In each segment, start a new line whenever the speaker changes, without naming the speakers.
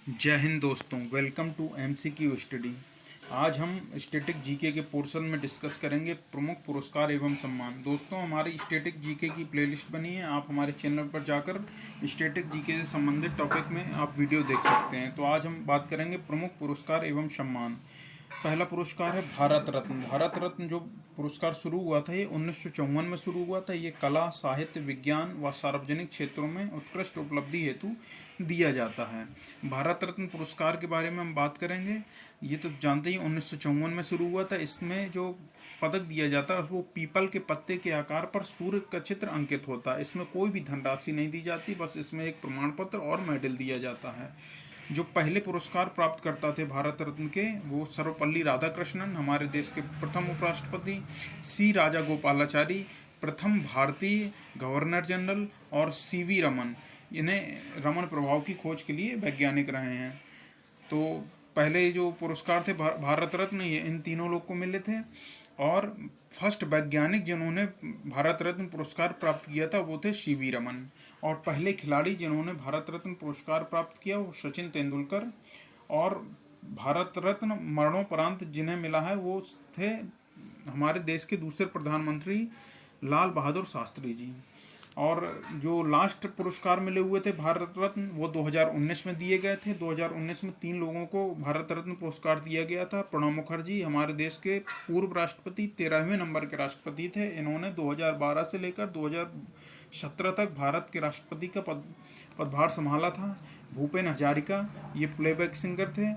जय हिंद दोस्तों, welcome to MCQ study. आज हम स्टैटिक जीके के पोर्शन में डिस्कस करेंगे प्रमुख पुरस्कार एवं सम्मान। दोस्तों, हमारी स्टैटिक जीके की प्लेलिस्ट बनी है, आप हमारे चैनल पर जाकर स्टैटिक जीके से संबंधित टॉपिक में आप वीडियो देख सकते हैं। तो आज हम बात करेंगे प्रमुख पुरस्कार एवं सम्मान। पहला पुरस्कार है भारत रत्न। भारत रत्न जो पुरस्कार शुरू हुआ था ये 1954 में शुरू हुआ था। ये कला, साहित्य, विज्ञान व सार्वजनिक क्षेत्रों में उत्कृष्ट उपलब्धि हेतु दिया जाता है। भारत रत्न पुरस्कार के बारे में हम बात करेंगे। ये तो जानते ही 1954 में शुरू हुआ था। इसमें जो पदक दिया जाता है वो पीपल के पत्ते के आकार पर सूर्य का चित्र अंकित होता है। इसमें कोई भी धनराशि नहीं दी जाती, बस इसमें एक प्रमाण पत्र और मेडल दिया जाता है। जो पहले पुरस्कार प्राप्त करता थे भारत रत्न के, वो सर्वपल्ली राधाकृष्णन, हमारे देश के प्रथम उपराष्ट्रपति, सी राजा गोपालाचारी, प्रथम भारतीय गवर्नर जनरल, और सीवी रमन। इन्हें रमन प्रभाव की खोज के लिए वैज्ञानिक रहे हैं। तो पहले जो पुरस्कार थे भारत रत्न, ये इन तीनों लोग को मिले थे। और फर्स्ट वैज्ञानिक जिन्होंने भारत रत्न पुरस्कार प्राप्त किया था वो थे सीवी रमन। और पहले खिलाड़ी जिन्होंने भारत रत्न पुरस्कार प्राप्त किया वो सचिन तेंदुलकर। और भारत रत्न मरणोपरांत जिन्हें मिला है वो थे हमारे देश के दूसरे प्रधानमंत्री लाल बहादुर शास्त्री जी। और जो लास्ट पुरस्कार मिले हुए थे भारत रत्न वो 2019 में दिए गए थे। 2019 में 3 लोगों को भारत रत्न पुरस्कार दिया गया था। प्रणब मुखर्जी हमारे देश के पूर्व राष्ट्रपति, 13वें नंबर के राष्ट्रपति थे। इन्होंने 2012 से लेकर 2017 तक भारत के राष्ट्रपति का पदभार संभाला था। भूपेन हजारिका ये प्लेबैक सिंगर थे।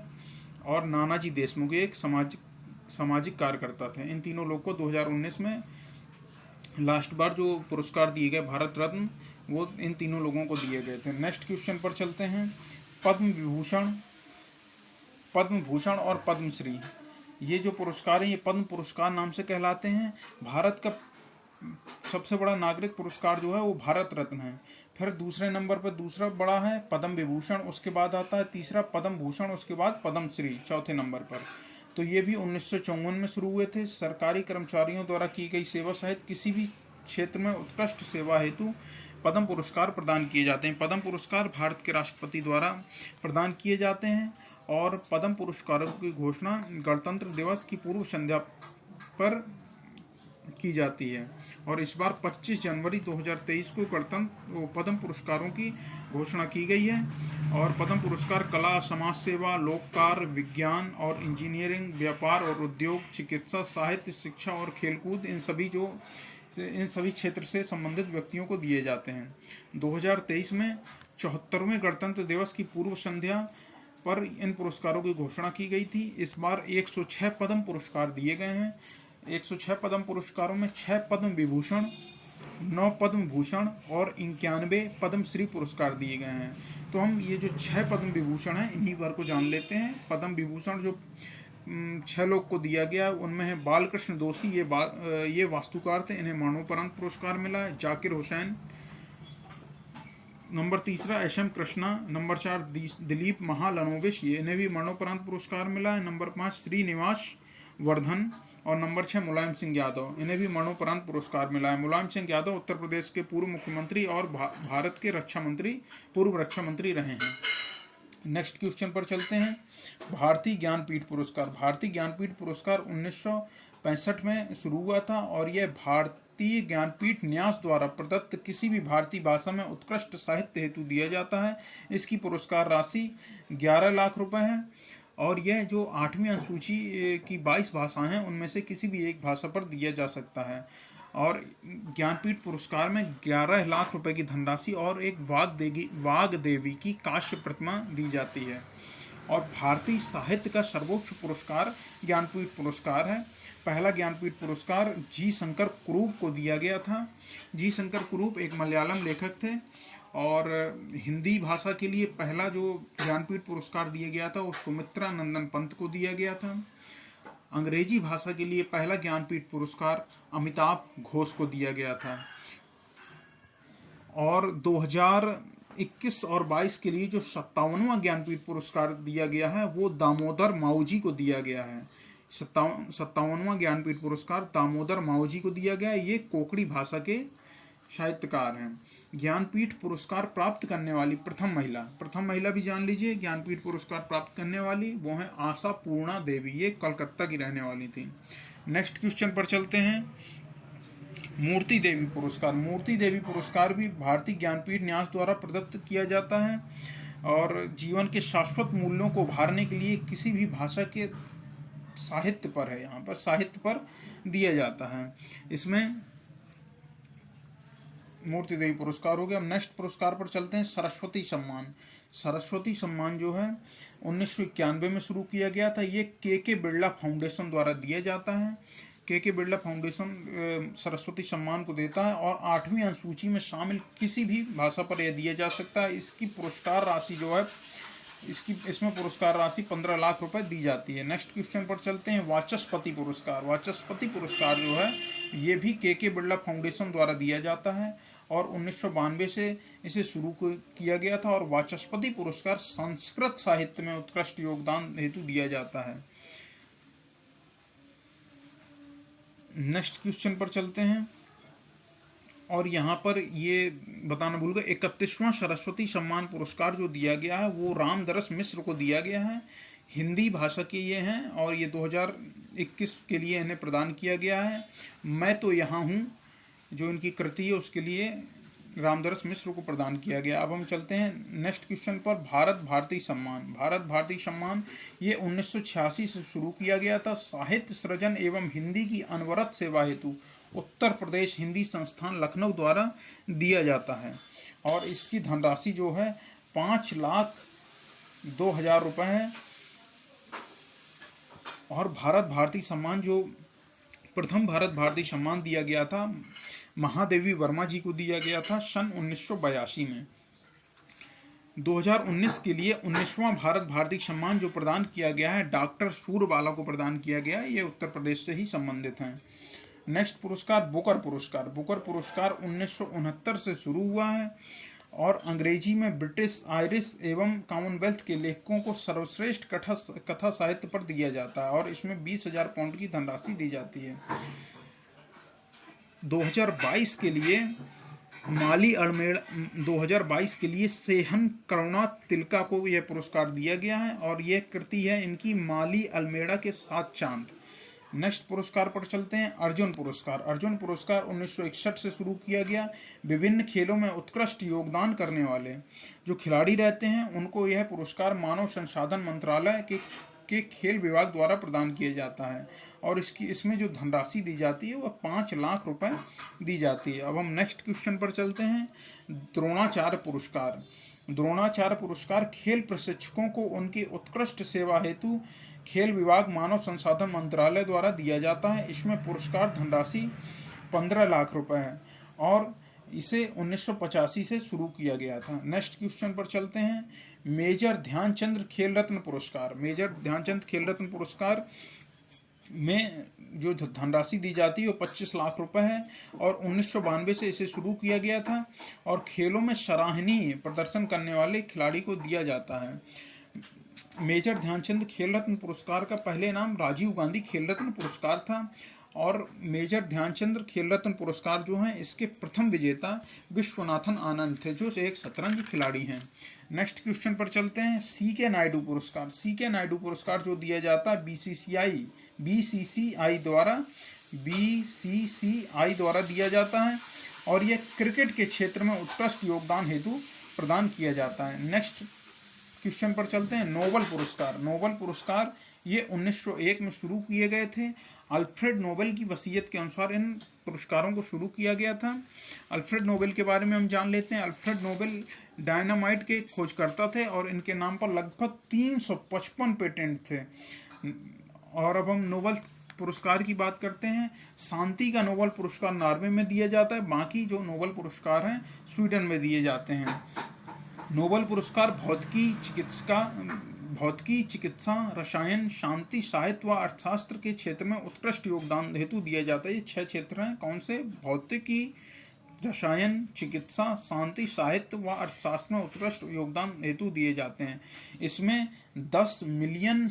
और नानाजी देशमुख एक सामाजिक कार्यकर्ता थे। इन तीनों लोग को 2019 में लास्ट बार जो पुरस्कार दिए गए भारत रत्न वो इन तीनों लोगों को दिए गए थे। नेक्स्ट क्वेश्चन पर चलते हैं। पद्म भूषण और पद्मश्री, ये जो पुरस्कार हैं ये पद्म पुरस्कार नाम से कहलाते हैं। भारत का सबसे बड़ा नागरिक पुरस्कार जो है वो भारत रत्न है। फिर दूसरे नंबर पर दूसरा बड़ा है पद्म विभूषण, उसके बाद आता है तीसरा पद्म भूषण, उसके बाद पद्मश्री चौथे नंबर पर। तो ये भी 1954 में शुरू हुए थे। सरकारी कर्मचारियों द्वारा की गई सेवा सहित किसी भी क्षेत्र में उत्कृष्ट सेवा हेतु पद्म पुरस्कार प्रदान किए जाते हैं। पद्म पुरस्कार भारत के राष्ट्रपति द्वारा प्रदान किए जाते हैं। और पद्म पुरस्कारों की घोषणा गणतंत्र दिवस की पूर्व संध्या पर की जाती है। और इस बार 25 जनवरी 2023 को पद्म पुरस्कारों की घोषणा की गई है। और पद्म पुरस्कार कला, समाज सेवा, लोक कार्य, विज्ञान और इंजीनियरिंग, व्यापार और उद्योग, चिकित्सा, साहित्य, शिक्षा और खेलकूद, इन सभी क्षेत्र से संबंधित व्यक्तियों को दिए जाते हैं। 2023 में 74वें गणतंत्र दिवस की पूर्व संध्या पर इन पुरस्कारों की घोषणा की गई थी। इस बार 106 पद्म पुरस्कार दिए गए हैं। 106 पद्म पुरस्कारों में 6 पद्म विभूषण, 9 पद्म भूषण और 91 पद्मश्री पुरस्कार दिए गए हैं। तो हम ये जो 6 पद्म विभूषण हैं इन्हीं पर को जान लेते हैं। पद्म विभूषण जो 6 लोग को दिया गया उनमें है बालकृष्ण दोषी, ये वास्तुकार थे, इन्हें मरणोपरांत पुरस्कार मिला है। जाकिर हुसैन नंबर तीसरा, एस.एम. कृष्णा नंबर 4, दिलीप महालनोबिश, ये इन्हें भी मरणोपरांत पुरस्कार मिला है। नंबर 5 श्रीनिवास वर्धन और नंबर 6 मुलायम सिंह यादव, इन्हें भी मरणोपरांत पुरस्कार मिला है। मुलायम सिंह यादव उत्तर प्रदेश के पूर्व मुख्यमंत्री और भारत के पूर्व रक्षा मंत्री रहे हैं। नेक्स्ट क्वेश्चन पर चलते हैं। भारतीय ज्ञानपीठ पुरस्कार। भारतीय ज्ञानपीठ पुरस्कार 1965 में शुरू हुआ था और यह भारतीय ज्ञानपीठ न्यास द्वारा प्रदत्त किसी भी भारतीय भाषा में उत्कृष्ट साहित्य हेतु दिया जाता है। इसकी पुरस्कार राशि 11 लाख रुपए है। और यह जो 8वीं अनुसूची की 22 भाषाएं हैं उनमें से किसी भी एक भाषा पर दिया जा सकता है। और ज्ञानपीठ पुरस्कार में 11 लाख रुपए की धनराशि और एक वाग देवी की कांस्य प्रतिमा दी जाती है। और भारतीय साहित्य का सर्वोच्च पुरस्कार ज्ञानपीठ पुरस्कार है। पहला ज्ञानपीठ पुरस्कार जी शंकर कुरूप को दिया गया था। जी शंकर कुरूप एक मलयालम लेखक थे। और हिंदी भाषा के लिए पहला जो ज्ञानपीठ पुरस्कार दिया गया था वो सुमित्रा नंदन पंत को दिया गया था। अंग्रेजी भाषा के लिए पहला ज्ञानपीठ पुरस्कार अमिताभ घोष को दिया गया था। और 2021 और 22 के लिए जो 57वां ज्ञानपीठ पुरस्कार दिया गया है वो दामोदर माऊजी को दिया गया है। 57वां ज्ञानपीठ पुरस्कार दामोदर माऊजी को दिया गया है। ये कोंकणी भाषा के साहित्यकार हैं। ज्ञानपीठ पुरस्कार प्राप्त करने वाली प्रथम महिला भी जान लीजिए ज्ञानपीठ पुरस्कार प्राप्त करने वाली, वो है आशा पूर्णा देवी, ये कलकत्ता की रहने वाली थी। नेक्स्ट क्वेश्चन पर चलते हैं। मूर्ति देवी पुरस्कार भी भारतीय ज्ञानपीठ न्यास द्वारा प्रदत्त किया जाता है और जीवन के शाश्वत मूल्यों को उभारने के लिए किसी भी भाषा के साहित्य पर है, यहाँ पर साहित्य पर दिया जाता है। इसमें मूर्ति देवी पुरस्कार हो गया। अब नेक्स्ट पुरस्कार पर चलते हैं। सरस्वती सम्मान जो है 1991 में शुरू किया गया था। ये के बिरला फाउंडेशन द्वारा दिया जाता है। के बिरला फाउंडेशन सरस्वती सम्मान को देता है और 8वीं अनुसूची में शामिल किसी भी भाषा पर यह दिया जा सकता है। इसकी पुरस्कार राशि जो है इसमें पुरस्कार राशि 15 लाख रुपए दी जाती है। नेक्स्ट क्वेश्चन पर चलते हैं। वाचस्पति पुरस्कार जो है ये भी के बिरला फाउंडेशन द्वारा दिया जाता है और 1992 से इसे शुरू किया गया था और वाचस्पति पुरस्कार संस्कृत साहित्य में उत्कृष्ट योगदान हेतु दिया जाता है। नेक्स्ट क्वेश्चन पर चलते हैं और यहाँ पर ये बताना भूल गए 31वां सरस्वती सम्मान पुरस्कार जो दिया गया है वो रामदरस मिश्र को दिया गया है। हिंदी भाषा के ये हैं और ये 2021 के लिए इन्हें प्रदान किया गया है। मैं तो यहाँ हूँ जो इनकी कृति है उसके लिए रामदरस मिश्र को प्रदान किया गया। अब हम चलते हैं नेक्स्ट क्वेश्चन पर। भारत भारती सम्मान ये 1986 से शुरू किया गया था। साहित्य सृजन एवं हिंदी की अनवरत सेवा हेतु उत्तर प्रदेश हिंदी संस्थान लखनऊ द्वारा दिया जाता है और इसकी धनराशि जो है 5,02,000 रुपये है। और भारत भारती सम्मान जो प्रथम भारत भारती सम्मान दिया गया था महादेवी वर्मा जी को दिया गया था सन 1982 में। 2019 के लिए 19वां भारत भारती सम्मान जो प्रदान किया गया है डॉक्टर सूरबाला को प्रदान किया गया है। ये उत्तर प्रदेश से ही संबंधित हैं। नेक्स्ट पुरस्कार बुकर पुरस्कार 1969 से शुरू हुआ है और अंग्रेजी में ब्रिटिश, आयरिश एवं कॉमनवेल्थ के लेखकों को सर्वश्रेष्ठ कथा साहित्य पर दिया जाता है और इसमें 20,000 पाउंड की धनराशि दी जाती है। 2022 के लिए सेहन करुणा तिलका को यह पुरस्कार दिया गया है और यह कृति है इनकी माली अल्मेड़ा के 7 चांद। नेक्स्ट पुरस्कार पर चलते हैं। अर्जुन पुरस्कार 1961 से शुरू किया गया। विभिन्न खेलों में उत्कृष्ट योगदान करने वाले जो खिलाड़ी रहते हैं उनको यह पुरस्कार मानव संसाधन मंत्रालय के खेल विभाग द्वारा प्रदान किया जाता है और इसमें जो धनराशि दी जाती है वह 5 लाख रुपए दी जाती है। अब हम नेक्स्ट क्वेश्चन पर चलते हैं। द्रोणाचार्य पुरस्कार खेल प्रशिक्षकों को उनकी उत्कृष्ट सेवा हेतु खेल विभाग मानव संसाधन मंत्रालय द्वारा दिया जाता है। इसमें पुरस्कार धनराशि 15 लाख रुपए है और इसे 1985 से शुरू किया गया था। नेक्स्ट क्वेश्चन पर चलते हैं। मेजर ध्यानचंद खेल रत्न पुरस्कार में जो धनराशि दी जाती है वो 25 लाख रुपए है और 1992 से इसे शुरू किया गया था और खेलों में सराहनीय प्रदर्शन करने वाले खिलाड़ी को दिया जाता है। मेजर ध्यानचंद खेल रत्न पुरस्कार का पहले नाम राजीव गांधी खेल रत्न पुरस्कार था और मेजर ध्यानचंद खेल रत्न पुरस्कार जो हैं इसके प्रथम विजेता विश्वनाथन आनंद थे जो एक शतरंज खिलाड़ी हैं। नेक्स्ट क्वेश्चन पर चलते हैं। सी के नायडू पुरस्कार जो दिया जाता है बीसीसीआई द्वारा दिया जाता है और यह क्रिकेट के क्षेत्र में उत्कृष्ट योगदान हेतु प्रदान किया जाता है। नेक्स्ट क्वेश्चन पर चलते हैं। नोबल पुरस्कार ये 1901 में शुरू किए गए थे। अल्फ्रेड नोबेल की वसीयत के अनुसार इन पुरस्कारों को शुरू किया गया था। अल्फ्रेड नोबेल के बारे में हम जान लेते हैं। अल्फ्रेड नोबेल डायनामाइट के खोजकर्ता थे और इनके नाम पर लगभग 355 पेटेंट थे। और अब हम नोबेल पुरस्कार की बात करते हैं। शांति का नोबेल पुरस्कार नॉर्वे में दिया जाता है, बाकी जो नोबेल पुरस्कार हैं स्वीडन में दिए जाते हैं। नोबेल पुरस्कार भौतिकी, चिकित्सा, रसायन, शांति, साहित्य व अर्थशास्त्र के क्षेत्र में उत्कृष्ट योगदान हेतु दिया जाता है। ये 6 क्षेत्र हैं। कौन से? भौतिकी, रसायन, चिकित्सा, शांति, साहित्य व अर्थशास्त्र में उत्कृष्ट योगदान हेतु दिए जाते हैं। इसमें 10 मिलियन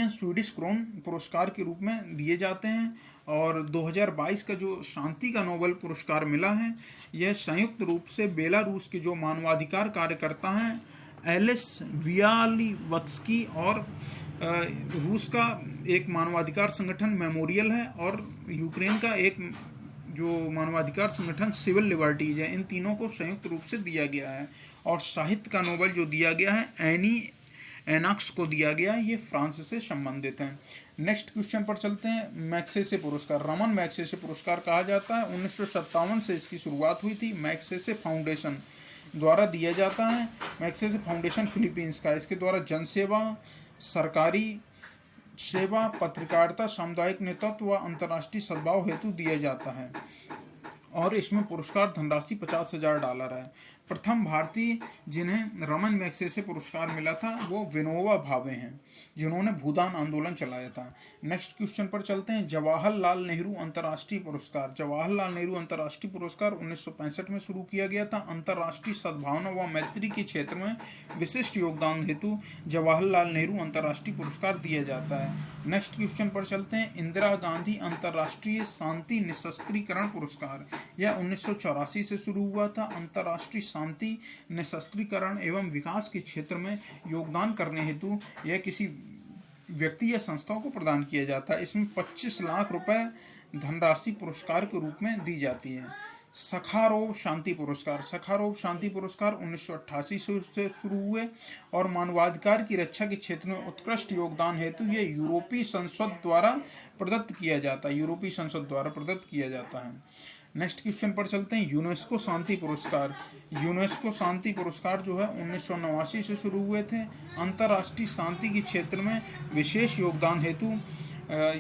स्वीडिश क्रोन पुरस्कार के रूप में दिए जाते हैं और 2022 का जो शांति का नोबेल पुरस्कार मिला है यह संयुक्त रूप से बेलारूस के जो मानवाधिकार कार्यकर्ता हैं एलिस वियालीवत्स्की और रूस का एक मानवाधिकार संगठन मेमोरियल है और यूक्रेन का एक जो मानवाधिकार संगठन सिविल लिबर्टीज है, इन तीनों को संयुक्त रूप से दिया गया है। और साहित्य का नोबेल जो दिया गया है एनी एनॉक्स को दिया गया है, ये फ्रांस से संबंधित हैं। नेक्स्ट क्वेश्चन पर चलते हैं। मैग्सेसे पुरस्कार, रमन मैग्सेसे पुरस्कार कहा जाता है। 1957 से इसकी शुरुआत हुई थी। मैग्सेसे फाउंडेशन द्वारा दिया जाता है। मैग्सेसे फाउंडेशन फिलीपींस का, इसके द्वारा जनसेवा, सरकारी सेवा, पत्रकारिता, सामुदायिक नेतृत्व व अंतर्राष्ट्रीय सद्भाव हेतु दिया जाता है और इसमें पुरस्कार धनराशि $50,000 है। प्रथम भारतीय जिन्हें रमन मैग्सेसे पुरस्कार मिला था वो विनोबा भावे हैं, जिन्होंने भूदान आंदोलन चलाया था। नेक्स्ट क्वेश्चन पर चलते हैं। जवाहरलाल नेहरू अंतर्राष्ट्रीय पुरस्कार, जवाहरलाल नेहरू अंतर्राष्ट्रीय पुरस्कार 1965 में शुरू किया गया था। अंतर्राष्ट्रीय सद्भावना व मैत्री के क्षेत्र में विशिष्ट योगदान हेतु जवाहरलाल नेहरू अंतर्राष्ट्रीय पुरस्कार दिया जाता है। नेक्स्ट क्वेश्चन पर चलते हैं। इंदिरा गांधी अंतर्राष्ट्रीय शांति निशस्त्रीकरण पुरस्कार, यह 1984 से शुरू हुआ था। अंतर्राष्ट्रीय शांति, निशस्त्रीकरण एवं विकास के क्षेत्र में योगदान करने हेतु यह किसी व्यक्ति या संस्थाओं को प्रदान किया जाता है। इसमें 25 लाख रुपए धनराशि पुरस्कार के रूप में दी जाती है। सखारोव शांति पुरस्कार, सखारोव शांति पुरस्कार 1988 से शुरू हुए और मानवाधिकार की रक्षा के क्षेत्र में उत्कृष्ट योगदान हेतु यह यूरोपीय संसद द्वारा प्रदत्त किया जाता है, यूरोपीय संसद द्वारा प्रदत्त किया जाता है। नेक्स्ट क्वेश्चन पर चलते हैं। यूनेस्को शांति पुरस्कार, यूनेस्को शांति पुरस्कार जो है 1989 से शुरू हुए थे। अंतर्राष्ट्रीय शांति के क्षेत्र में विशेष योगदान हेतु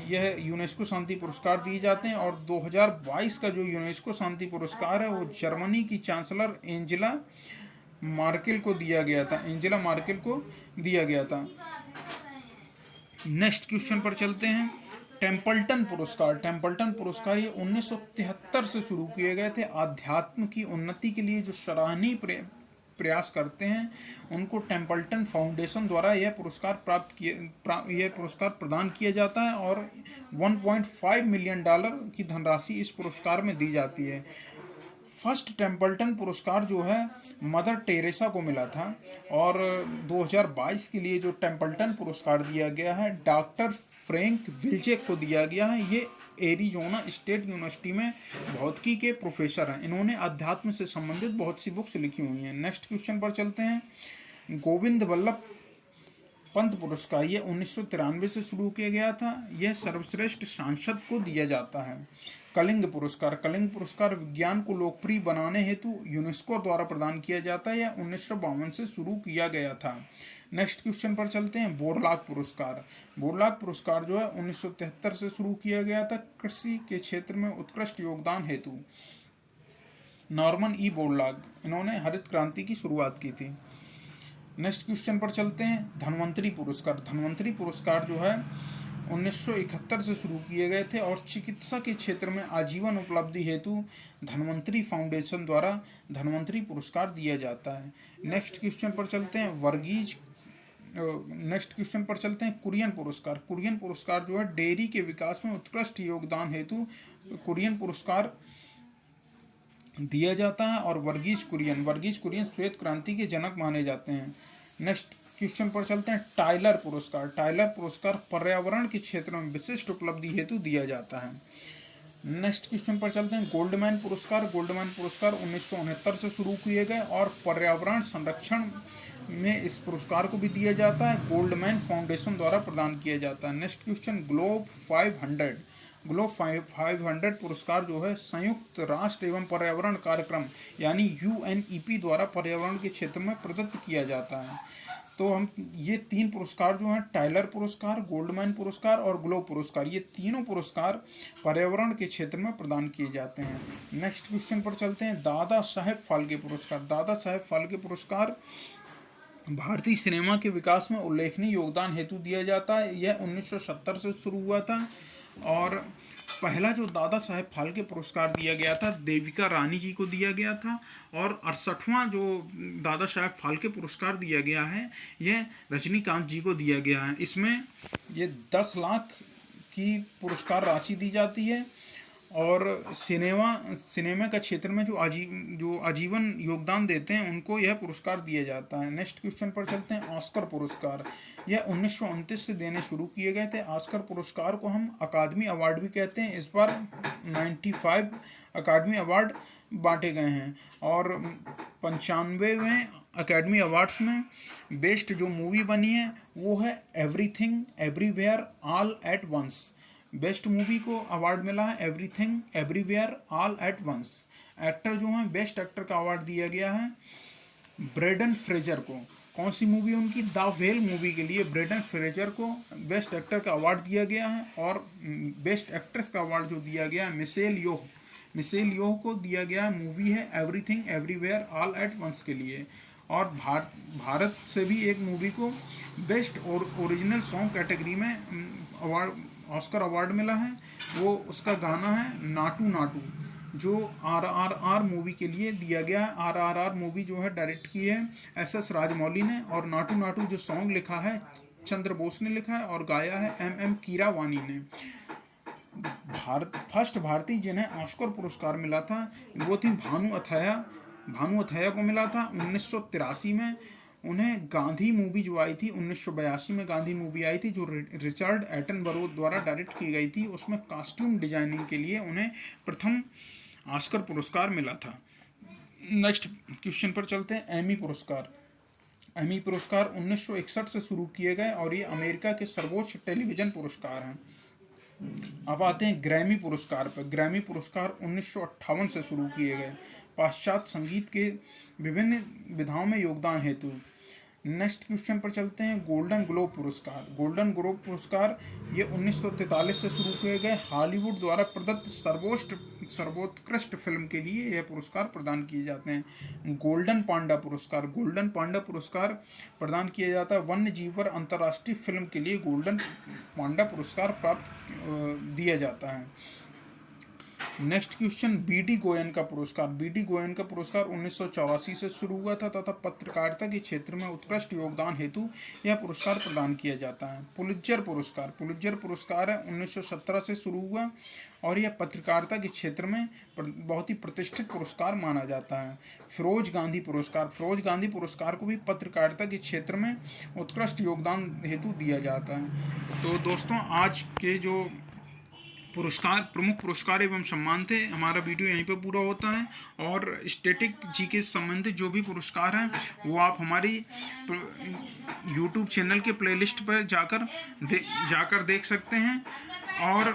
यह यूनेस्को शांति पुरस्कार दिए जाते हैं और 2022 का जो यूनेस्को शांति पुरस्कार है वो जर्मनी की चांसलर एंजेला मार्केल को दिया गया था, एंजेला मार्केल को दिया गया था। नेक्स्ट क्वेश्चन पर चलते हैं। टेम्पल्टन पुरस्कार, टेम्पल्टन पुरस्कार ये 1973 से शुरू किए गए थे। आध्यात्म की उन्नति के लिए जो सराहनीय प्रयास करते हैं उनको टेम्पल्टन फाउंडेशन द्वारा यह पुरस्कार प्रदान किया जाता है और $1.5 मिलियन की धनराशि इस पुरस्कार में दी जाती है। फर्स्ट टेम्पल्टन पुरस्कार जो है मदर टेरेसा को मिला था और 2022 के लिए जो टेम्पल्टन पुरस्कार दिया गया है डॉक्टर फ्रैंक विल्चेक को दिया गया है। ये एरिजोना स्टेट यूनिवर्सिटी में भौतिकी के प्रोफेसर हैं। इन्होंने अध्यात्म से संबंधित बहुत सी बुक्स लिखी हुई हैं। नेक्स्ट क्वेश्चन पर चलते हैं। गोविंद वल्लभ पंत पुरस्कार ये 1993 से शुरू किया गया था। यह सर्वश्रेष्ठ सांसद को दिया जाता है। कलिंग पुरस्कार, कलिंग पुरस्कार विज्ञान को लोकप्रिय बनाने हेतु यूनेस्को द्वारा प्रदान किया जाता है। यह 1952 से शुरू किया गया था। नेक्स्ट क्वेश्चन पर चलते हैं। बोरलाग पुरस्कार, बोरलाग पुरस्कार जो है 1973 से शुरू किया गया था। कृषि के क्षेत्र में उत्कृष्ट योगदान हेतु नॉर्मन ई बोरलाग, इन्होंने हरित क्रांति की शुरुआत की थी। नेक्स्ट क्वेश्चन पर चलते हैं। धन्वंतरी पुरस्कार, धन्वंतरी पुरस्कार जो है 1971 से शुरू किए गए थे और चिकित्सा के क्षेत्र में आजीवन उपलब्धि हेतु धन्वंतरी फाउंडेशन द्वारा धन्वंतरी पुरस्कार दिया जाता है। नेक्स्ट क्वेश्चन पर चलते हैं। नेक्स्ट क्वेश्चन पर चलते हैं। कुरियन पुरस्कार, कुरियन पुरस्कार जो है डेयरी के विकास में उत्कृष्ट योगदान हेतु कुरियन पुरस्कार दिया जाता है और वर्गीज कुरियन श्वेत क्रांति के जनक माने जाते हैं। नेक्स्ट क्वेश्चन पर चलते हैं। टाइलर पुरस्कार, टाइलर पुरस्कार पर्यावरण के क्षेत्र में विशिष्ट उपलब्धि हेतु दिया जाता है। नेक्स्ट क्वेश्चन पर चलते हैं। गोल्डमैन पुरस्कार, गोल्डमैन पुरस्कार 1969 से शुरू किए गए और पर्यावरण संरक्षण में इस पुरस्कार को भी दिया जाता है। गोल्डमैन फाउंडेशन द्वारा प्रदान किया जाता है। Next question. ग्लोब 500, ग्लोब 500 पुरस्कार जो है संयुक्त राष्ट्र एवं पर्यावरण कार्यक्रम यानी UNEP द्वारा पर्यावरण के क्षेत्र में प्रदत्त किया जाता है। तो हम ये तीन पुरस्कार जो हैं टाइलर पुरस्कार, गोल्डमैन पुरस्कार और ग्लोब पुरस्कार, ये तीनों पुरस्कार पर्यावरण के क्षेत्र में प्रदान किए जाते हैं। नेक्स्ट क्वेश्चन पर चलते हैं। दादा साहेब फाल्के पुरस्कार, दादा साहेब फाल्के पुरस्कार भारतीय सिनेमा के विकास में उल्लेखनीय योगदान हेतु दिया जाता है। यह 1970 से शुरू हुआ था और पहला जो दादा साहेब फाल्के पुरस्कार दिया गया था देविका रानी जी को दिया गया था और 68वां जो दादा साहेब फाल्के पुरस्कार दिया गया है यह रजनीकांत जी को दिया गया है। इसमें ये 10 लाख की पुरस्कार राशि दी जाती है। और सिनेमा का क्षेत्र में जो आजीवन योगदान देते हैं उनको यह पुरस्कार दिया जाता है। नेक्स्ट क्वेश्चन पर चलते हैं। ऑस्कर पुरस्कार यह 1929 से देने शुरू किए गए थे। ऑस्कर पुरस्कार को हम अकादमी अवार्ड भी कहते हैं। इस बार 95 अकादमी अवार्ड बांटे गए हैं और 95वें अकेडमी अवार्ड्स में बेस्ट जो मूवी बनी है वो है everything everywhere all at once. Best movie को अवार्ड मिला है everything everywhere all at once. Actor जो है बेस्ट एक्टर का अवार्ड दिया गया है ब्रेंडन फ्रेजर को। कौन सी मूवी उनकी? द व्हेल मूवी के लिए ब्रेंडन फ्रेजर को बेस्ट एक्टर का अवार्ड दिया गया है। और बेस्ट एक्ट्रेस का अवार्ड जो दिया गया है मिशेल योह को दिया गया है। मूवी है everything everywhere all at once के लिए। और भारत से भी एक मूवी को बेस्ट और ओरिजिनल सॉन्ग कैटेगरी में अवार्ड ऑस्कर अवार्ड मिला है। वो उसका गाना है नाटू नाटू जो RRR मूवी के लिए दिया गया है। RRR मूवी जो है डायरेक्ट की है SS राजमौली ने। और नाटू नाटू जो सॉन्ग लिखा है चंद्र बोस ने लिखा है और गाया है MM कीरावानी ने। फर्स्ट भारतीय जिन्हें ऑस्कर पुरस्कार मिला था वो थी भानु अथैया को मिला था 1983 में। उन्हें गांधी मूवी जो आई थी 1982 में गांधी मूवी आई थी जो रिचर्ड एटनबरो द्वारा डायरेक्ट की गई थी। उसमें कॉस्ट्यूम डिजाइनिंग के लिए उन्हें प्रथम ऑस्कर पुरस्कार मिला था। नेक्स्ट क्वेश्चन पर चलते हैं। एमी पुरस्कार 1961 से शुरू किए गए और ये अमेरिका के सर्वोच्च टेलीविजन पुरस्कार हैं। अब आते हैं ग्रैमी पुरस्कार पर। ग्रैमी पुरस्कार 1958 से शुरू किए गए पाश्चात्य संगीत के विभिन्न विधाओं में योगदान हेतु। नेक्स्ट क्वेश्चन पर चलते हैं। गोल्डन ग्लोब पुरस्कार ये 1943 से शुरू किए गए हॉलीवुड द्वारा प्रदत्त सर्वोत्कृष्ट फिल्म के लिए यह पुरस्कार प्रदान किए जाते हैं। गोल्डन पांडा पुरस्कार प्रदान किया जाता है वन्य जीव पर अंतर्राष्ट्रीय फिल्म के लिए गोल्डन पांडा पुरस्कार प्राप्त दिया जाता है। Next question. BD गोयन का पुरस्कार 1984 से शुरू हुआ था तथा पत्रकारिता के क्षेत्र में उत्कृष्ट योगदान हेतु यह पुरस्कार प्रदान किया जाता है। पुलित्जर पुरस्कार है 1917 से शुरू हुआ और यह पत्रकारिता के क्षेत्र में बहुत ही प्रतिष्ठित पुरस्कार माना जाता है। फिरोज गांधी पुरस्कार को भी पत्रकारिता के क्षेत्र में उत्कृष्ट योगदान हेतु दिया जाता है। तो दोस्तों आज के जो प्रमुख पुरस्कार एवं सम्मान थे, हमारा वीडियो यहीं पर पूरा होता है। और स्टैटिक जीके से संबंधित जो भी पुरस्कार हैं वो आप हमारी YouTube चैनल के प्लेलिस्ट पर जाकर देख सकते हैं। और